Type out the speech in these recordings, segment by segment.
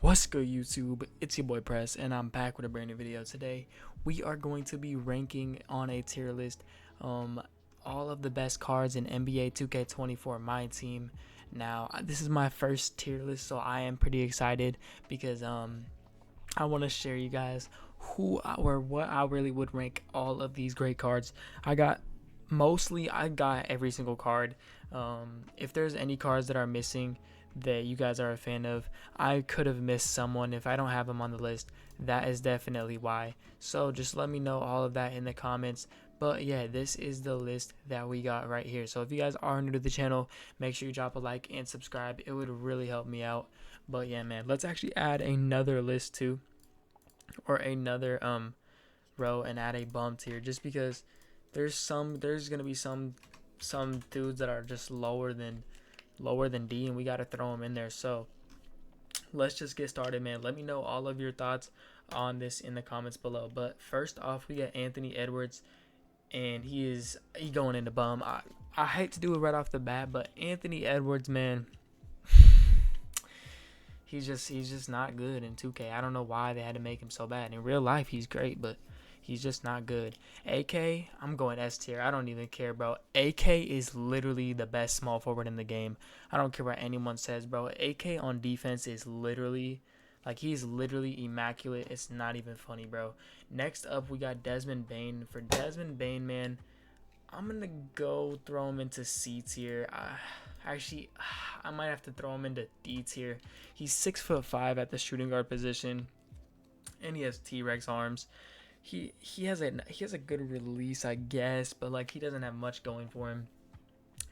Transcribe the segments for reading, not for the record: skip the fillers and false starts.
What's good, YouTube? It's your boy Press, and I'm back with a brand new video. Today we are going to be ranking on a tier list all of the best cards in NBA 2K24 Myteam. Now this is my first tier list, so I am pretty excited because I want to share you guys who or what I really would rank all of these great cards. I got every single card. If there's any cards that are missing that you guys are a fan of, I could have missed someone. If I don't have them on the list, that is definitely why. So just let me know all of that in the comments. But yeah, this is the list that we got right here. So if you guys are new to the channel, make sure you drop a like and subscribe. It would really help me out. But yeah, man, let's actually add another list too, or another row, and add a bum tier, just because there's gonna be some dudes that are just lower than D, and we got to throw them in there. So let's just get started, man. Let me know all of your thoughts on this in the comments below. But first off, we got Anthony Edwards, and he going into bum. I hate to do it right off the bat, but Anthony Edwards, man, he's just not good in 2K. I don't know why they had to make him so bad. In real life, he's great, but he's just not good. AK, I'm going S tier. I don't even care, bro. AK is literally the best small forward in the game. I don't care what anyone says, bro. AK on defense is literally, like, he's literally immaculate. It's not even funny, bro. Next up, we got Desmond Bane. For Desmond Bane, man, I'm going to go throw him into C tier. Actually, I might have to throw him into D tier. He's 6'5" at the shooting guard position, and he has T-Rex arms. He has a good release, I guess, but like, he doesn't have much going for him.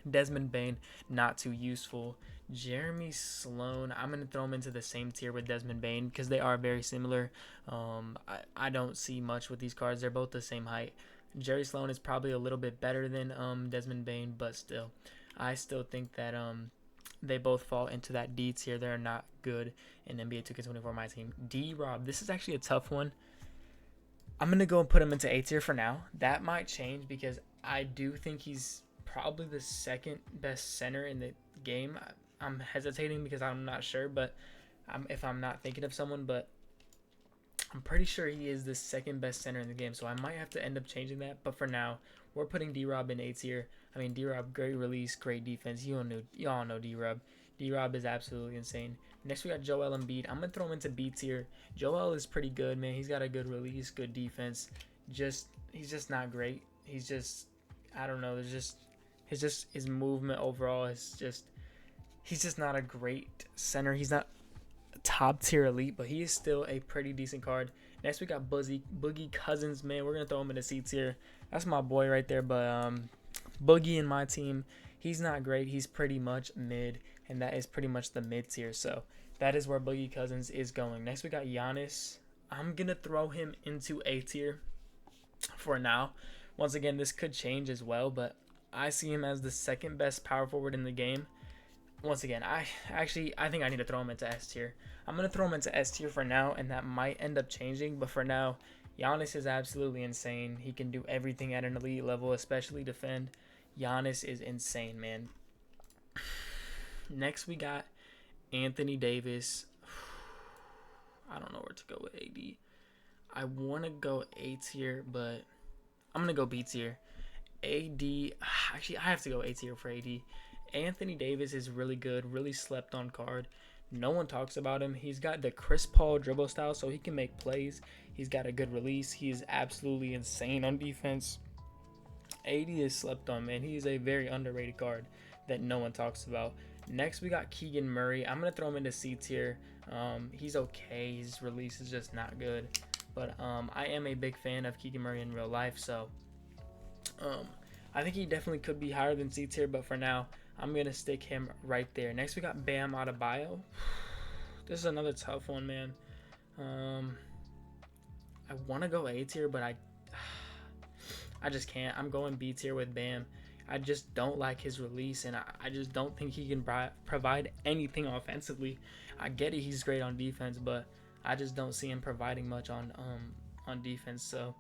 Desmond Bane, not too useful. Jeremy Sloan, I'm gonna throw him into the same tier with Desmond Bane because they are very similar. I don't see much with these cards. They're both the same height. Jerry Sloan is probably a little bit better than Desmond Bane, but still, I still think that they both fall into that D tier. They're not good in NBA 2K24 Myteam. D-Rob, this is actually a tough one. I'm going to go and put him into A tier for now. That might change because I do think he's probably the second best center in the game. I'm hesitating because I'm not sure, but if I'm not thinking of someone, but I'm pretty sure he is the second best center in the game, so I might have to end up changing that. But for now, we're putting D-Rob in A tier. I mean, D-Rob, great release, great defense. You all know D-Rob. D-Rob is absolutely insane. Next, we got Joel Embiid. I'm going to throw him into B tier. Joel is pretty good, man. He's got a good release, good defense. He's just not great. He's just, I don't know. His movement overall is just, he's just not a great center. He's not top tier elite, but he is still a pretty decent card. Next, we got Boogie Cousins, man. We're going to throw him into C tier. That's my boy right there, but Boogie in my team, he's not great. He's pretty much mid, and that is pretty much the mid tier. So that is where Boogie Cousins is going. Next, we got Giannis. I'm going to throw him into A tier for now. Once again, this could change as well, but I see him as the second best power forward in the game. Once again, I think I need to throw him into S tier. I'm going to throw him into S tier for now, and that might end up changing. But for now, Giannis is absolutely insane. He can do everything at an elite level, especially defend. Giannis is insane, man. Next, we got Anthony Davis. I don't know where to go with AD. I want to go A tier, but I'm going to go B tier. AD, actually, I have to go A tier for AD. Anthony Davis is really good, really slept on card. No one talks about him. He's got the Chris Paul dribble style, so he can make plays. He's got a good release. He is absolutely insane on defense. AD is slept on, man. He is a very underrated card that no one talks about. Next, we got Keegan Murray. I'm going to throw him into C tier. He's okay. His release is just not good. But I am a big fan of Keegan Murray in real life, so I think he definitely could be higher than C tier, but for now, I'm going to stick him right there. Next, we got Bam Adebayo. This is another tough one, man. I want to go A tier, but I just can't. I'm going B tier with Bam. I just don't like his release, and I just don't think he can provide anything offensively. I get it, he's great on defense, but I just don't see him providing much on defense. So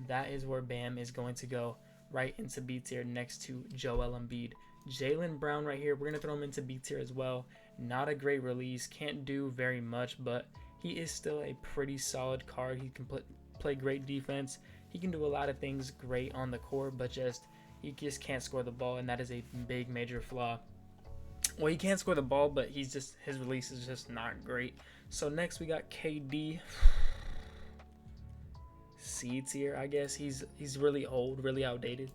that is where Bam is going to go, right into B tier next to Joel Embiid. Jaylen Brown right here, we're going to throw him into B tier as well. Not a great release, can't do very much, but he is still a pretty solid card. He can play great defense. He can do a lot of things great on the court, but he just can't score the ball, and that is a big major flaw. Well, he can't score the ball, but his release is just not great. So next we got KD. C tier, I guess. He's really old, really outdated.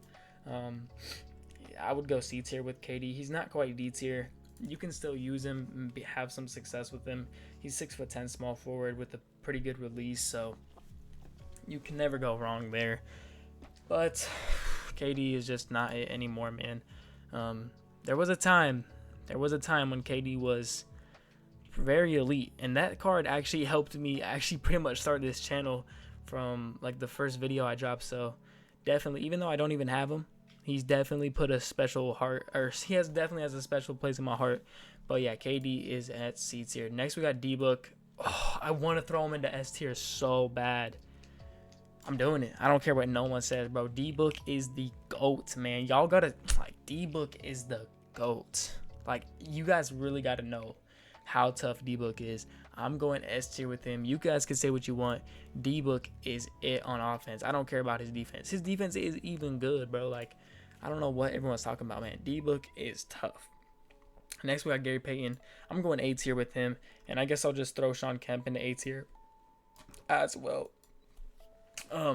I would go C tier with KD. He's not quite D tier. You can still use him and have some success with him. He's 6'10", small forward with a pretty good release, so you can never go wrong there. But KD is just not it anymore, man. There was a time when KD was very elite, and that card actually helped me pretty much start this channel from like the first video I dropped. So definitely, even though I don't even have him, he's definitely put a special heart, or definitely has a special place in my heart. But yeah, KD is at C tier. Next we got D-Book. Oh, I want to throw him into S tier so bad. I'm doing it. I don't care what no one says, bro. D-Book is the GOAT, man. Y'all gotta, like, D-Book is the GOAT. Like, you guys really gotta know how tough D-Book is. I'm going S tier with him. You guys can say what you want. D-Book is it on offense. I don't care about his defense. His defense is even good, bro. Like, I don't know what everyone's talking about, man. D-Book is tough. Next, we got Gary Payton. I'm going A tier with him. And I guess I'll just throw Sean Kemp into A tier as well.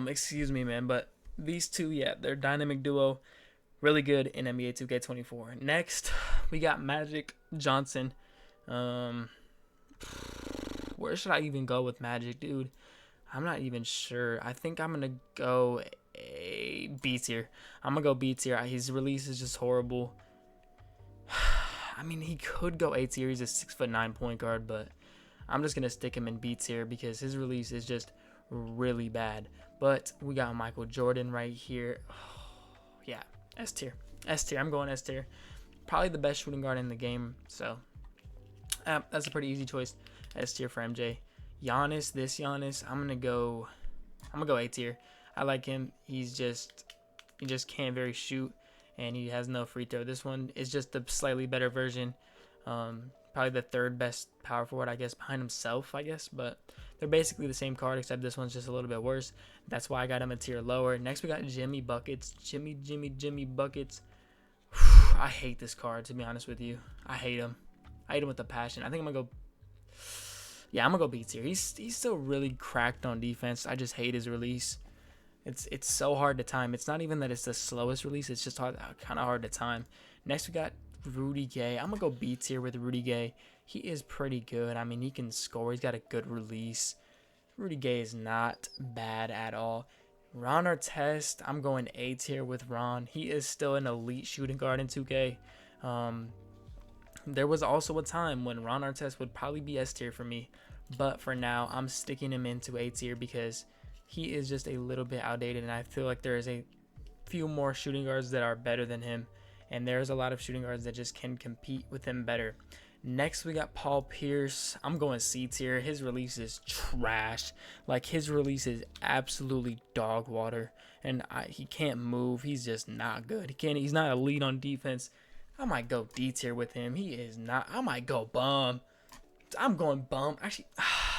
Excuse me, man. But these two, yeah, they're dynamic duo. Really good in NBA 2K24. Next, we got Magic Johnson. Where should I even go with Magic, dude? I'm not even sure. I think I'm going to go a B tier. I'm going to go B tier. His release is just horrible. I mean, he could go A tier. He's a 6'9" point guard, but I'm just going to stick him in B tier because his release is just really bad. But we got Michael Jordan right here. Yeah, S tier. S tier. I'm going S tier. Probably the best shooting guard in the game, so that's a pretty easy choice. S tier for MJ. Giannis, I'm gonna go A tier. I like him. He just can't very shoot, and he has no free throw. This one is just a slightly better version. Probably the third best power forward, I guess, behind himself, I guess. But they're basically the same card, except this one's just a little bit worse. That's why I got him a tier lower. Next, we got Jimmy Buckets. Jimmy Buckets. I hate this card, to be honest with you. I hate him. I hate him with a passion. I think I'm going to go... Yeah, I'm going to go B tier. He's still really cracked on defense. I just hate his release. It's so hard to time. It's not even that it's the slowest release. It's just kind of hard to time. Next, we got Rudy Gay. I'm going to go B tier with Rudy Gay. He is pretty good. I mean, he can score. He's got a good release. Rudy Gay is not bad at all. Ron Artest, I'm going A tier with Ron. He is still an elite shooting guard in 2K. There was also a time when Ron Artest would probably be S tier for me. But for now, I'm sticking him into A tier because he is just a little bit outdated. And I feel like there is a few more shooting guards that are better than him. And there's a lot of shooting guards that just can compete with him better. Next, we got Paul Pierce. I'm going C tier. His release is trash. Like, his release is absolutely dog water. And he can't move. He's just not good. He's not elite on defense. I might go D tier with him. He is not. I might go bum. I'm going bum. Actually,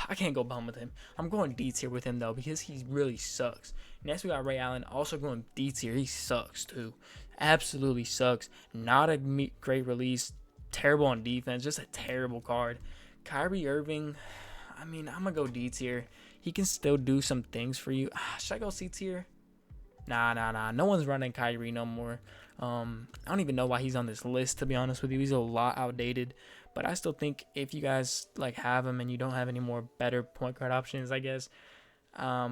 I can't go bum with him. I'm going D tier with him, though, because he really sucks. Next, we got Ray Allen. Also going D tier. He sucks, too. Absolutely sucks. Not a great release. Terrible on defense. Just a terrible card. Kyrie Irving, I mean, I'm going to go D tier. He can still do some things for you. Should I go C tier? Nah. No one's running Kyrie no more. I don't even know why he's on this list, to be honest with you. He's a lot outdated. But I still think if you guys like have him and you don't have any more better point guard options, I guess, I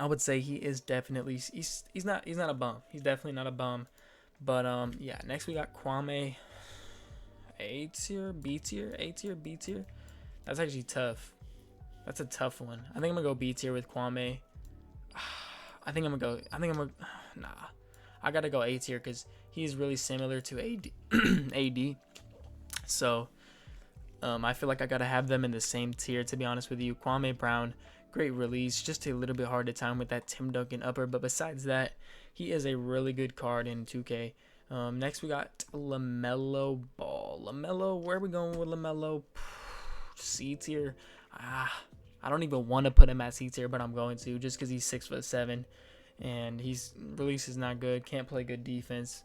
would say he is definitely he's not a bum. He's definitely not a bum. But yeah, next we got Kwame. A tier, B tier, A tier, B tier. That's actually tough. That's a tough one. I think I'm gonna go B tier with Kwame. Nah. I gotta go A tier because he's really similar to AD. So I feel like I gotta have them in the same tier, to be honest with you. Kwame Brown, great release, just a little bit hard to time with that Tim Duncan upper, but besides that, he is a really good card in 2K. Next we got LaMelo Ball. LaMelo, where are we going with LaMelo? C tier. I don't even want to put him at C tier, but I'm going to just because he's 6'7", and his release is not good. Can't play good defense.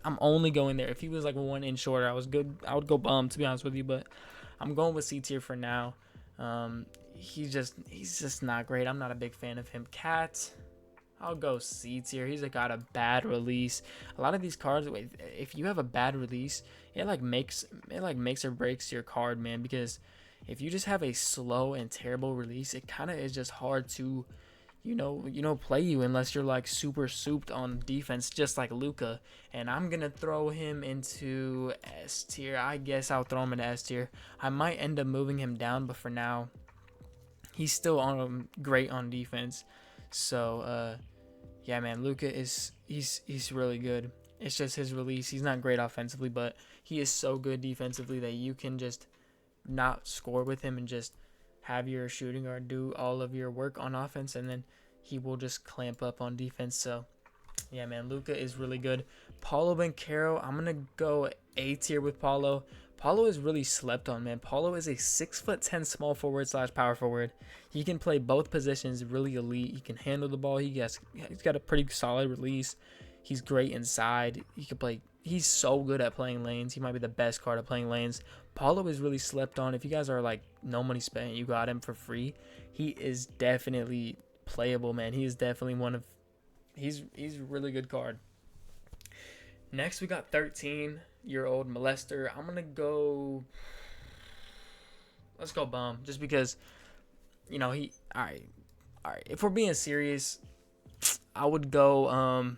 I'm only going there. If he was like 1 inch shorter, I would go bum, to be honest with you, but I'm going with C tier for now. He's just not great. I'm not a big fan of him. Cat, I'll go C tier. He's got a bad release. A lot of these cards, if you have a bad release, it makes or breaks your card, man. Because if you just have a slow and terrible release, it kind of is just hard to, play you unless you're like super souped on defense, just like Luka. And I'm gonna throw him into S tier. I guess I'll throw him into S tier. I might end up moving him down, but for now, he's still great on defense. So yeah, man, Luka he's really good. It's just his release. He's not great offensively, but he is so good defensively that you can just not score with him and just have your shooting guard do all of your work on offense, and then he will just clamp up on defense. So yeah, man, Luka is really good. Paulo Banchero, I'm gonna go A tier with Paulo. Paulo is really slept on, man. Paulo is a 6'10" small forward / power forward. He can play both positions, really elite. He can handle the ball. He's got a pretty solid release. He's great inside. He's so good at playing lanes. He might be the best card at playing lanes. Paulo is really slept on. If you guys are like no money spent, you got him for free. He is definitely playable, man. He is definitely he's a really good card. Next we got 13-year-old molester. Let's go bum, just because all right. If we're being serious, I would go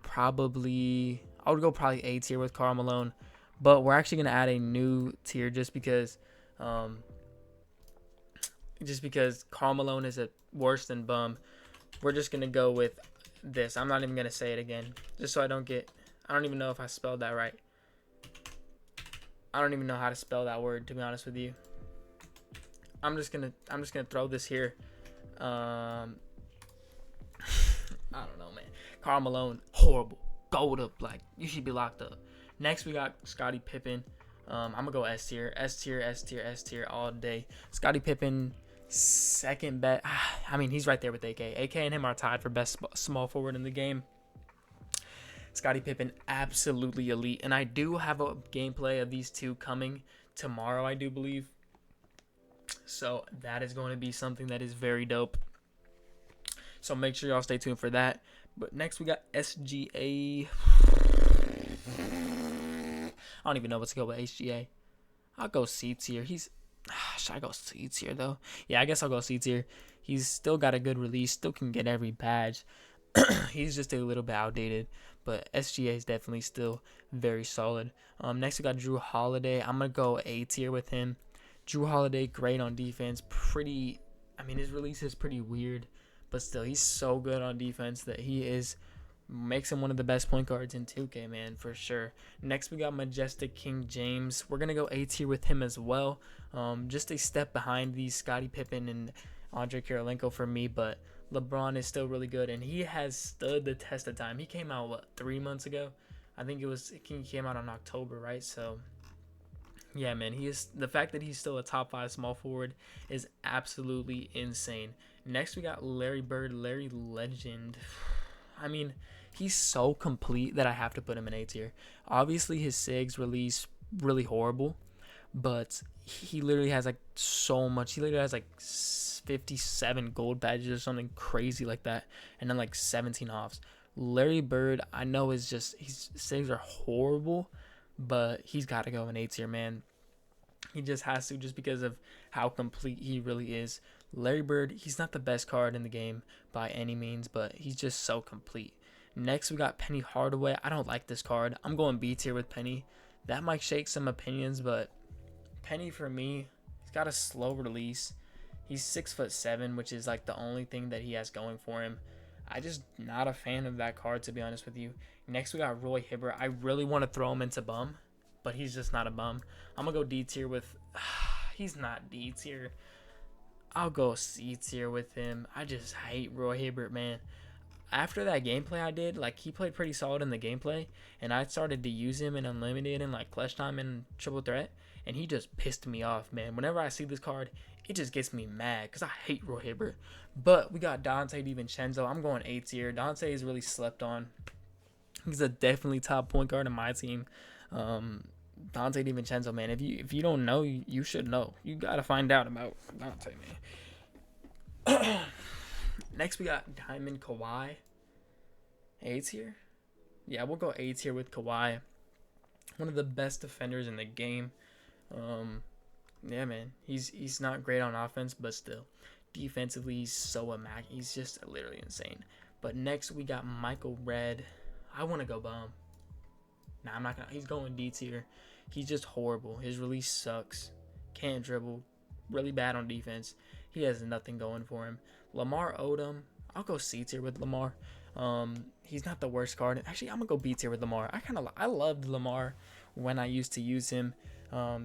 probably A tier with Karl Malone, but we're actually gonna add a new tier just because Karl Malone is worse than bum. We're just gonna go with this. I'm not even gonna say it again, just so I don't even know if I spelled that right. I don't even know how to spell that word, to be honest with you. I'm just gonna throw this here. I don't know, man. Karl Malone, horrible. Gold up, like you should be locked up. Next we got Scottie Pippen. I'm gonna go S tier all day. Scottie Pippen, second best. I mean, he's right there with AK. AK and him are tied for best small forward in the game. Scottie Pippen, absolutely elite. And I do have a gameplay of these two coming tomorrow, I do believe. So that is going to be something that is very dope. So make sure y'all stay tuned for that. But next we got SGA. I don't even know what to go with SGA. I'll go C tier. Should I go C tier though? Yeah, I guess I'll go C tier. He's still got a good release. Still can get every badge. He's just a little bit outdated. But SGA is definitely still very solid. Next we got Drew Holiday. I'm going to go A tier with him. Drew Holiday, great on defense. His release is pretty weird. But still, he's so good on defense that makes him one of the best point guards in 2K, man, for sure. Next, we got Majestic King James. We're going to go A tier with him as well. Just a step behind these Scottie Pippen and Andre Kirilenko for me, but LeBron is still really good, and he has stood the test of time. He came out, 3 months ago? I think he came out in October, right? So, yeah, man, the fact that he's still a top 5 small forward is absolutely insane. Next, we got Larry Bird, Larry Legend. I mean, he's so complete that I have to put him in A tier. Obviously, his SIGs release really horrible, but he literally has so much. He literally has 57 gold badges or something crazy like that, and then 17 offs. Larry Bird, I know his SIGs are horrible, but he's got to go in A tier, man. He just has to, just because of how complete he really is. Larry Bird, he's not the best card in the game by any means, but he's just so complete. Next, we got Penny Hardaway. I don't like this card. I'm going B tier with Penny. That might shake some opinions, but Penny, for me, he's got a slow release. He's 6'7", which is the only thing that he has going for him. I just not a fan of that card, to be honest with you. Next, we got Roy Hibbert. I really want to throw him into bum, but he's just not a bum. I'm going to go D tier with... he's not D tier. I'll go C tier with him. I just hate Roy Hibbert, man. after that gameplay I did, like he played pretty solid in the gameplay, and I started to use him in unlimited and like clutch time and triple threat, and he just pissed me off, man. Whenever I see this card, it just gets me mad because I hate Roy Hibbert. But we got Dante DiVincenzo. I'm going A tier. Dante is really slept on. He's a definitely top point guard in my team. Dante DiVincenzo, man. If you don't know, you should know. You gotta find out about Dante, man. Next, we got Diamond Kawhi. A tier? Yeah, we'll go A tier with Kawhi. One of the best defenders in the game. Yeah, man. He's not great on offense, but still. Defensively, he's so immaculate. He's just literally insane. But next, we got Michael Redd. I want to go bum. Nah, I'm not going to. He's going D tier. He's just horrible. His release sucks. Can't dribble. Really bad on defense. He has nothing going for him. Lamar Odom. I'll go C tier with Lamar. He's not the worst card. Actually, I'm going to go B tier with Lamar. I loved Lamar when I used to use him.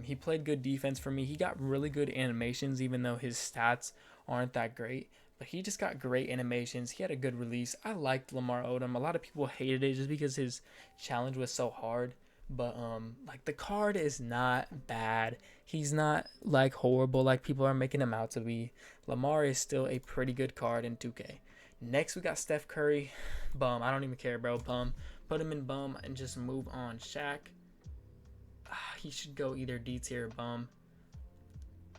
He played good defense for me. He got really good animations, even though his stats aren't that great. But he just got great animations. He had a good release. I liked Lamar Odom. A lot of people hated it just because his challenge was so hard. But like the card is not bad. He's not like horrible like people are making him out to be. Lamar is still a pretty good card in 2K. Next we got Steph Curry. Bum. I don't even care, bro. Bum. Put him in bum and just move on. Shaq. He should go either D tier or bum.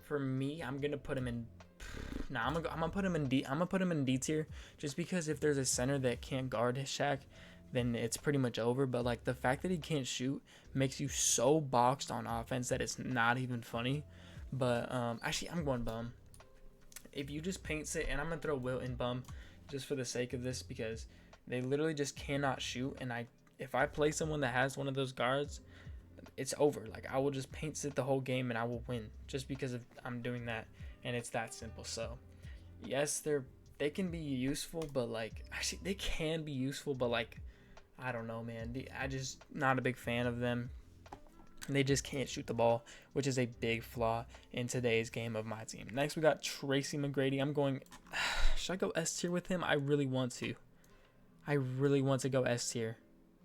For me, I'm gonna put him in. Nah, I'm gonna put him in D. I'm gonna put him in D tier just because if there's a center that can't guard his Shaq, then it's pretty much over. But like the fact that he can't shoot makes you so boxed on offense that it's not even funny. But actually, I'm going bum. If you just paint it, and I'm gonna throw Wilt in bum just for the sake of this because they literally just cannot shoot. And if I play someone that has one of those guards, it's over. Like I will just paint sit the whole game and I will win just because I'm doing that, and it's that simple. So yes, they can be useful, but like actually they can be useful, but like I don't know, man. I just not a big fan of them. They just can't shoot the ball, which is a big flaw in today's game of my team. Next we got Tracy McGrady. I'm going. Should I go S tier with him? I really want to. I really want to go S tier.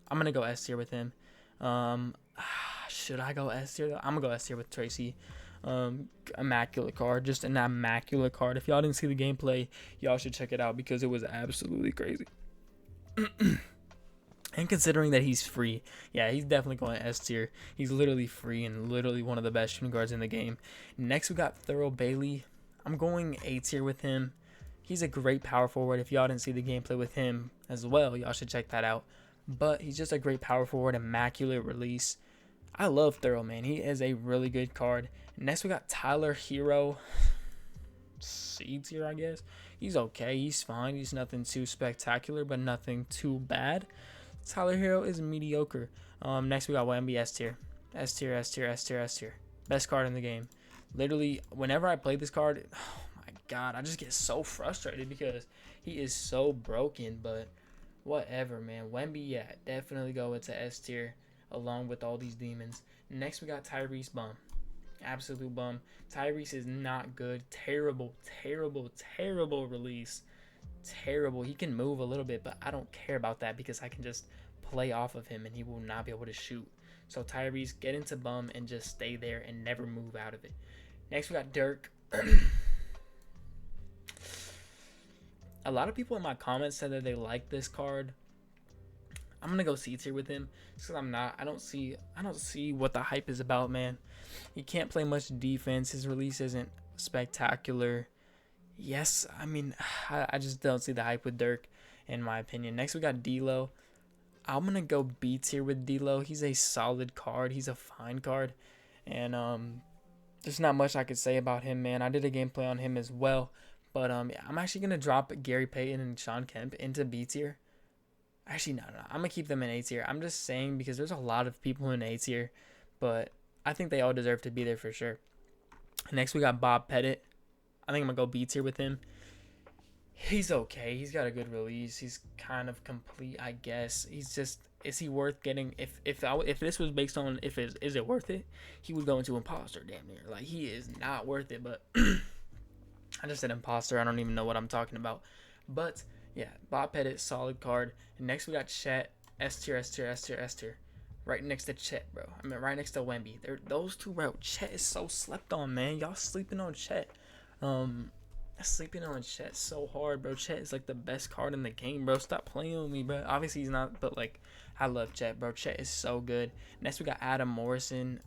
I'm gonna go S tier with him. Should I go S tier though? I'm gonna go S tier with Tracy. Immaculate card, just an immaculate card. If y'all didn't see the gameplay, y'all should check it out because it was absolutely crazy. And considering that he's free, yeah, he's definitely going S tier. He's literally free and literally one of the best shooting guards in the game. Next, we got Thurl Bailey. I'm going A tier with him. He's a great power forward. If y'all didn't see the gameplay with him as well, y'all should check that out. But he's just a great power forward, immaculate release. I love Thurl, man. He is a really good card. Next, we got Tyler Hero. C tier, I guess. He's okay. He's fine. He's nothing too spectacular, but nothing too bad. Tyler Hero is mediocre. Next, we got Wemby S tier. S tier, S tier, S tier, S tier. Best card in the game. Literally, whenever I play this card, oh my God, I just get so frustrated because he is so broken, but whatever, man. Wemby, yeah, definitely go into S tier along with all these demons. Next, we got Tyrese Bum. Absolute bum. Tyrese is not good. Terrible, terrible, terrible release. Terrible. He can move a little bit, but I don't care about that because I can just play off of him and he will not be able to shoot. So Tyrese, get into bum and just stay there and never move out of it. Next, we got Dirk. A lot of people in my comments said that they like this card. I'm gonna go C tier with him because I'm not. I don't see what the hype is about, man. He can't play much defense. His release isn't spectacular. Yes, I mean, I just don't see the hype with Dirk, in my opinion. Next, we got D'Lo. I'm gonna go B tier with D'Lo. He's a solid card. He's a fine card, and there's not much I could say about him, man. I did a gameplay on him as well, but yeah, I'm actually gonna drop Gary Payton and Sean Kemp into B tier. Actually, no. I'm gonna keep them in A tier. I'm just saying because there's a lot of people in A tier, but I think they all deserve to be there for sure. Next, we got Bob Pettit. I think I'm gonna go B tier with him. He's okay. He's got a good release. He's kind of complete, I guess. He's just, is he worth getting? If this was based on is it worth it, he would go into imposter damn near. Like he is not worth it. But I just said imposter. I don't even know what I'm talking about. But Yeah, Bob Pettit, solid card. And next we got Chet, S tier, S tier, S tier, S tier. Right next to Chet, bro. I mean, right next to Wemby. Those two, bro. Chet is so slept on, man. Y'all sleeping on Chet. Um, sleeping on Chet so hard, bro. Chet is like the best card in the game, bro. Stop playing with me, bro. Obviously he's not, but like, I love Chet, bro. Chet is so good. Next we got Adam Morrison.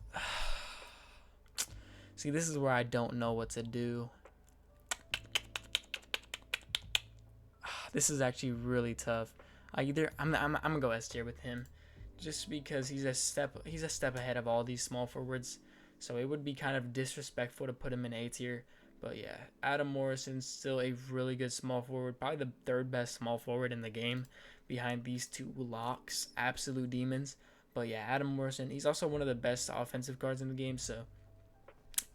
See, this is where I don't know what to do. This is actually really tough. I'm gonna go S tier with him, just because he's a step ahead of all these small forwards. So it would be kind of disrespectful to put him in A tier. But yeah, Adam Morrison's still a really good small forward, probably the third best small forward in the game, behind these two locks, absolute demons. But yeah, Adam Morrison, he's also one of the best offensive guards in the game. So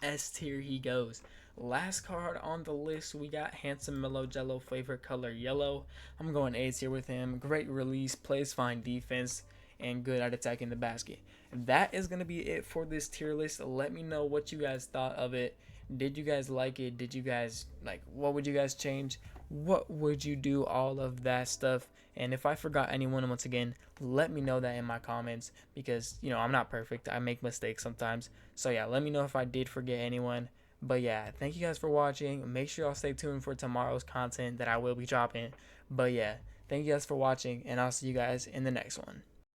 S tier he goes. Last card on the list, we got Handsome Mellow Jello, favorite color yellow. I'm going A tier with him. Great release, plays fine defense, and good at attacking the basket. That is going to be it for this tier list. Let me know what you guys thought of it. Did you guys like it? Did you guys like, what would you guys change? What would you do? All of that stuff. And if I forgot anyone, once again, let me know that in my comments, because I'm not perfect. I make mistakes sometimes. So yeah, let me know if I did forget anyone. But yeah, thank you guys for watching. Make sure y'all stay tuned for tomorrow's content that I will be dropping. But yeah, thank you guys for watching, and I'll see you guys in the next one.